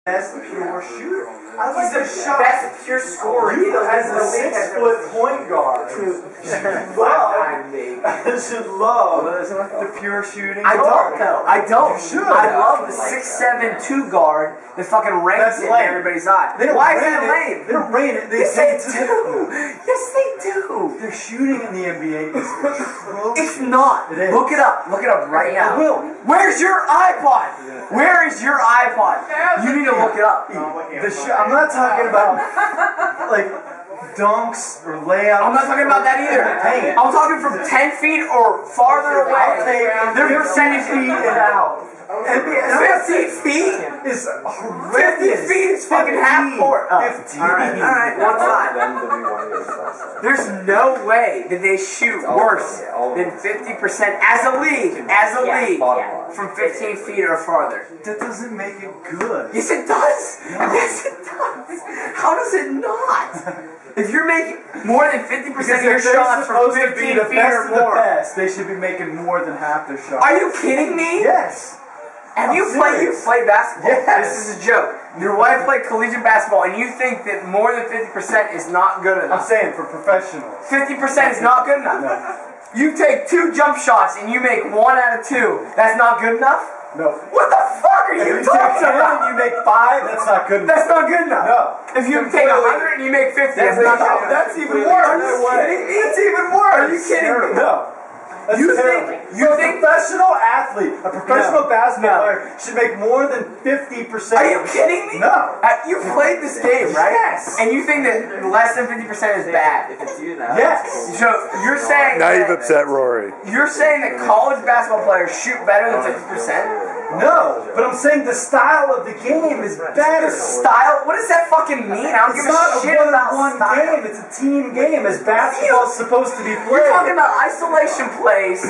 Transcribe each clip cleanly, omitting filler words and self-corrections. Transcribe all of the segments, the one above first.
best pure shooter. I like the shot. Best pure scorer. You as a 6-foot point guard should love the pure shooting. I don't though. I don't. You should. I love the 6'7" 2 guard that fucking ranks it in everybody's eye. Why is that lame? They don't rain it. Yes, they do. Yes, they do. Their shooting in the NBA is atrocious. It's not. It is. Look it up. Look it up right now. I will. Where's your iPod? Where is your iPod? You need to look it up. I'm not talking about like dunks or layouts. I'm not talking about that either. I'm talking from 10 feet or farther away. They're percentage feet and out. 50 feet is horrendous. 50 feet is fucking half court. 15. Alright, one time. There's no way that they shoot worse than 50% as a league, from 15 feet or farther. That doesn't make it good. Yes, it does. Yes, it does. How does it not? If you're making more than 50% of your shots from 15 feet or more, they should be making more than half their shots. Are you kidding me? Yes. Have you played basketball? Yes. This is a joke. Your wife played collegiate basketball, and you think that more than 50% is not good enough. I'm saying for professionals. 50% is not good enough. No. You take 2 jump shots and you make 1 out of 2. That's not good enough? No. What the fuck are you talking about? If you make 5, that's not good enough. That's not good enough. No. If you take 100 and you make 50, that's not good enough. That's even worse. Are you kidding me? That's even worse. Are you kidding me? No. That's You terrible. think a professional athlete, a professional basketball player should make more than 50%. Are you kidding me? No. You played this game, right? Yes. And you think that less than 50% is bad? Yes. So you're saying Now you've that, upset Rory. you're saying that college basketball players shoot better than 50%? No, but I'm saying the style of the game is better. Style? What does that fucking mean? I don't It's give not a shit about one style. game. It's a team game, as basketball's supposed to be played. You're talking about isolation plays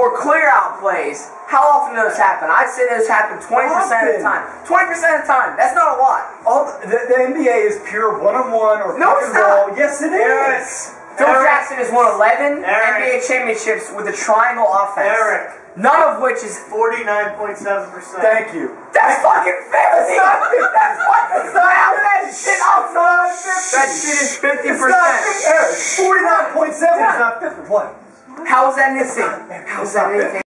or clear out plays. How often do those happen? I'd say those happen 20% of the time. 20% of the time. That's not a lot. The NBA is pure one-on-one or No, pick it's and roll. not. Yes, it is. Phil Jackson has won 11 NBA championships with a triangle offense. None of which is 49.7%. Thank you. That's fucking 50! That's fucking that shit outside! That shit is 50%. It's not 49.7 is not 50. What? How is that anything? How is that anything?